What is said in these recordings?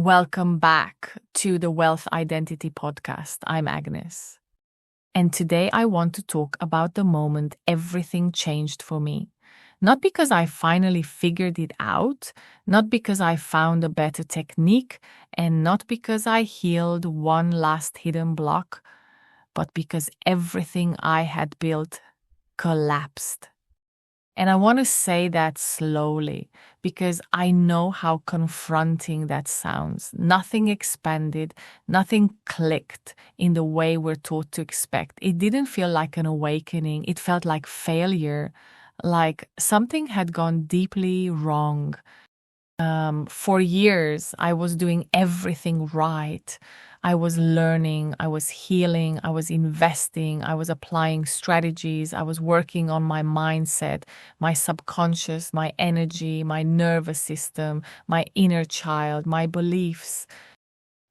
Welcome back to the Wealth Identity Podcast. I'm Agnes. And today I want to talk about the moment everything changed for me. Not because I finally figured it out, not because I found a better technique, and not because I healed one last hidden block, but because everything I had built collapsed. And I want to say that slowly because I know how confronting that sounds. Nothing expanded, nothing clicked in the way we're taught to expect. It didn't feel like an awakening, it felt like failure, like something had gone deeply wrong. For years, I was doing everything right. I was learning, I was healing, I was investing, I was applying strategies, I was working on my mindset, my subconscious, my energy, my nervous system, my inner child, my beliefs.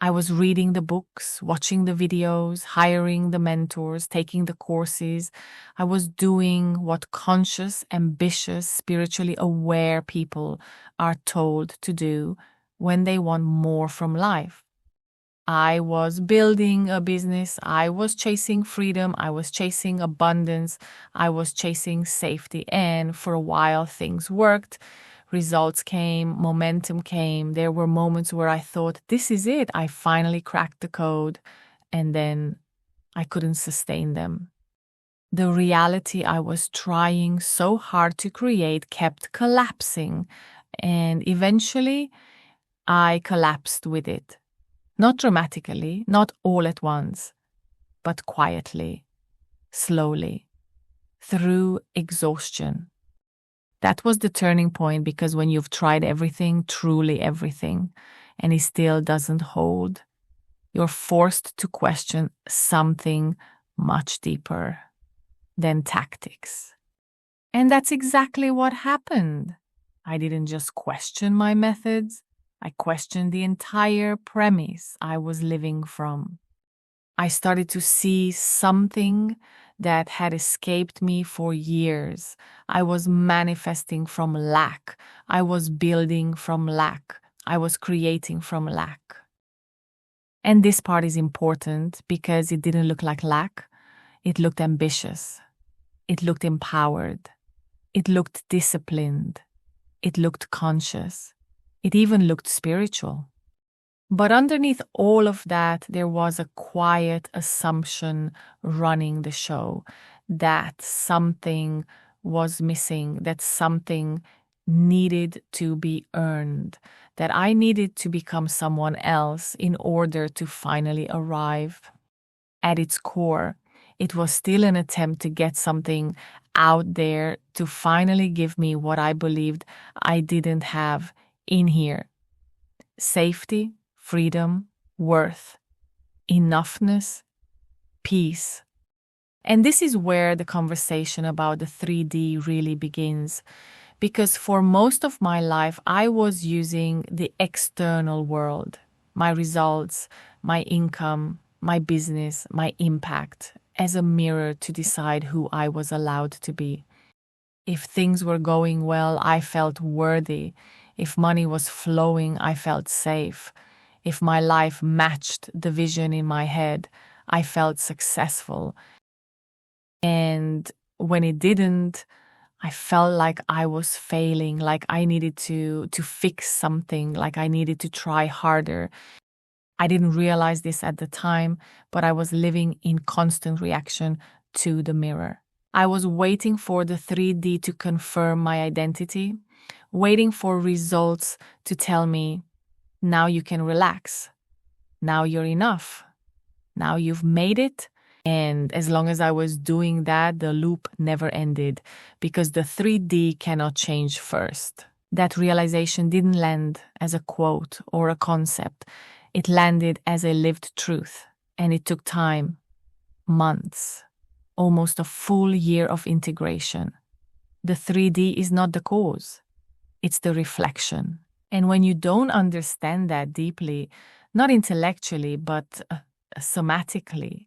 I was reading the books, watching the videos, hiring the mentors, taking the courses. I was doing what conscious, ambitious, spiritually aware people are told to do when they want more from life. I was building a business. I was chasing freedom. I was chasing abundance. I was chasing safety. And for a while, things worked. Results came, momentum came. There were moments where I thought, this is it. I finally cracked the code. And then I couldn't sustain them. The reality I was trying so hard to create kept collapsing. And eventually, I collapsed with it. Not dramatically, not all at once, but quietly, slowly, through exhaustion. That was the turning point because when you've tried everything, truly everything, and it still doesn't hold, you're forced to question something much deeper than tactics. And that's exactly what happened. I didn't just question my methods, I questioned the entire premise I was living from. I started to see something that had escaped me for years. I was manifesting from lack. I was building from lack. I was creating from lack. And this part is important because it didn't look like lack. It looked ambitious. It looked empowered. It looked disciplined. It looked conscious. It even looked spiritual. But underneath all of that, there was a quiet assumption running the show that something was missing, that something needed to be earned, that I needed to become someone else in order to finally arrive. At its core, it was still an attempt to get something out there to finally give me what I believed I didn't have in here: safety, freedom, worth, enoughness, peace. And this is where the conversation about the 3D really begins. Because for most of my life, I was using the external world, my results, my income, my business, my impact, as a mirror to decide who I was allowed to be. If things were going well, I felt worthy. If money was flowing, I felt safe. If my life matched the vision in my head, I felt successful. And when it didn't, I felt like I was failing, like I needed to fix something, like I needed to try harder. I didn't realize this at the time, but I was living in constant reaction to the mirror. I was waiting for the 3D to confirm my identity, waiting for results to tell me, now you can relax. Now you're enough. Now you've made it. And as long as I was doing that, the loop never ended because the 3D cannot change first. That realization didn't land as a quote or a concept. It landed as a lived truth. And it took time, months, almost a full year of integration. The 3D is not the cause. It's the reflection. And when you don't understand that deeply, not intellectually, but somatically,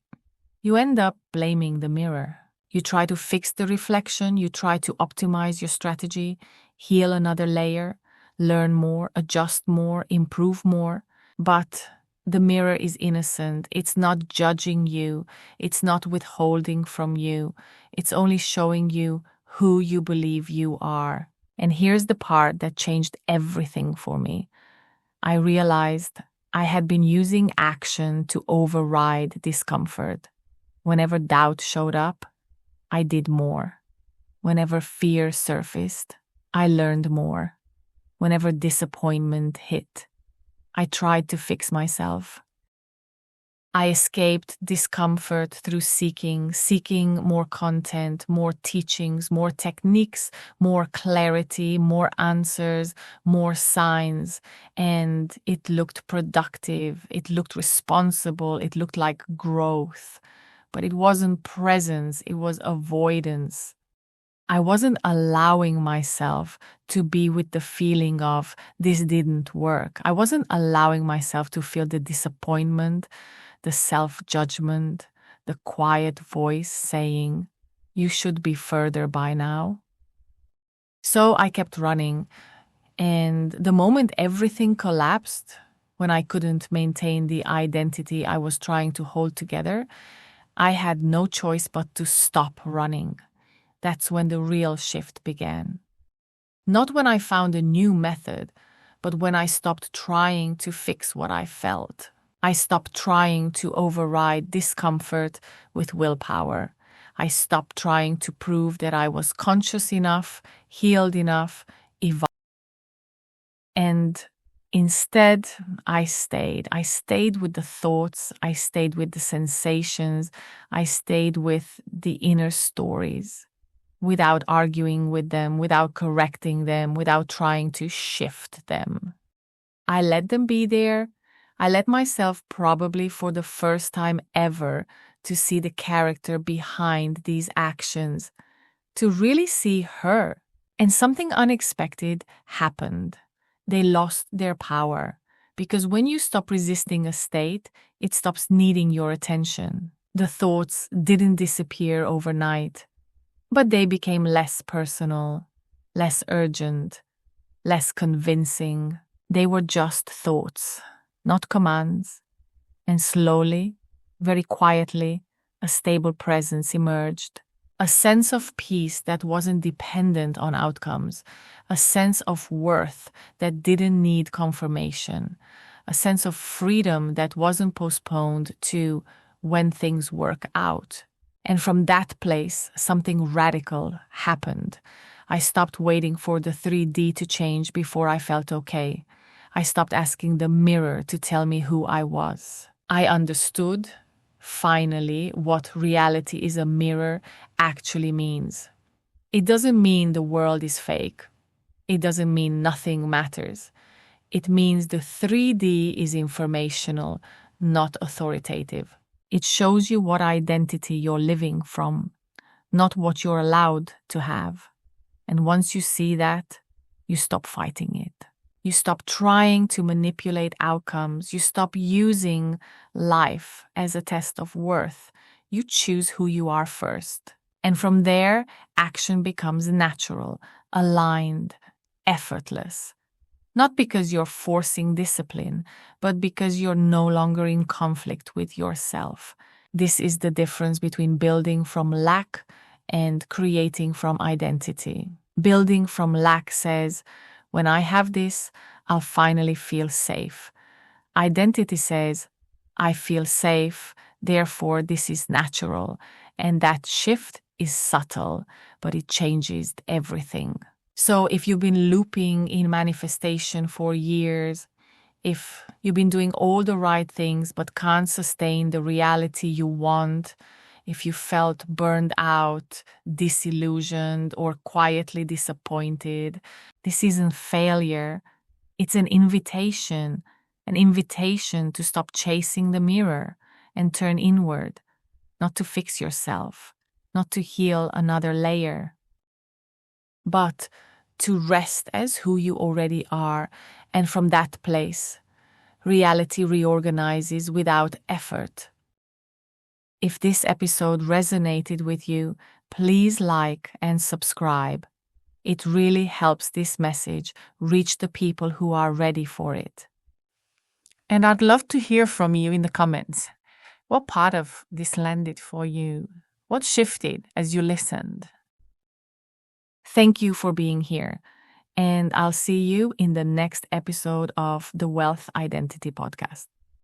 you end up blaming the mirror. You try to fix the reflection, you try to optimize your strategy, heal another layer, learn more, adjust more, improve more. But the mirror is innocent. It's not judging you. It's not withholding from you. It's only showing you who you believe you are. And here's the part that changed everything for me. I realized I had been using action to override discomfort. Whenever doubt showed up, I did more. Whenever fear surfaced, I learned more. Whenever disappointment hit, I tried to fix myself. I escaped discomfort through seeking more content, more teachings, more techniques, more clarity, more answers, more signs. And it looked productive, it looked responsible, it looked like growth. But it wasn't presence, it was avoidance. I wasn't allowing myself to be with the feeling of this didn't work. I wasn't allowing myself to feel the disappointment, the self-judgment, the quiet voice saying, you should be further by now. So I kept running, and the moment everything collapsed, when I couldn't maintain the identity I was trying to hold together, I had no choice but to stop running. That's when the real shift began. Not when I found a new method, but when I stopped trying to fix what I felt. I stopped trying to override discomfort with willpower. I stopped trying to prove that I was conscious enough, healed enough, evolved. And instead, I stayed. I stayed with the thoughts, I stayed with the sensations, I stayed with the inner stories, without arguing with them, without correcting them, without trying to shift them. I let them be there. I let myself, probably for the first time ever, to see the character behind these actions, to really see her. And something unexpected happened. They lost their power. Because when you stop resisting a state, it stops needing your attention. The thoughts didn't disappear overnight, but they became less personal, less urgent, less convincing. They were just thoughts, not commands. And slowly, very quietly, a stable presence emerged. A sense of peace that wasn't dependent on outcomes. A sense of worth that didn't need confirmation. A sense of freedom that wasn't postponed to when things work out. And from that place, something radical happened. I stopped waiting for the 3D to change before I felt okay. I stopped asking the mirror to tell me who I was. I understood, finally, what reality is a mirror actually means. It doesn't mean the world is fake. It doesn't mean nothing matters. It means the 3D is informational, not authoritative. It shows you what identity you're living from, not what you're allowed to have. And once you see that, you stop fighting it. You stop trying to manipulate outcomes. You stop using life as a test of worth. You choose who you are first. And from there, action becomes natural, aligned, effortless. Not because you're forcing discipline, but because you're no longer in conflict with yourself. This is the difference between building from lack and creating from identity. Building from lack says, when I have this, I'll finally feel safe. Identity says, I feel safe, therefore this is natural. And that shift is subtle, but it changes everything. So if you've been looping in manifestation for years, if you've been doing all the right things but can't sustain the reality you want, if you felt burned out, disillusioned, or quietly disappointed, this isn't failure. It's an invitation to stop chasing the mirror and turn inward, not to fix yourself, not to heal another layer, but to rest as who you already are. And from that place, reality reorganizes without effort. If this episode resonated with you, please like and subscribe. It really helps this message reach the people who are ready for it. And I'd love to hear from you in the comments. What part of this landed for you? What shifted as you listened? Thank you for being here. And I'll see you in the next episode of the Wealth Identity Podcast.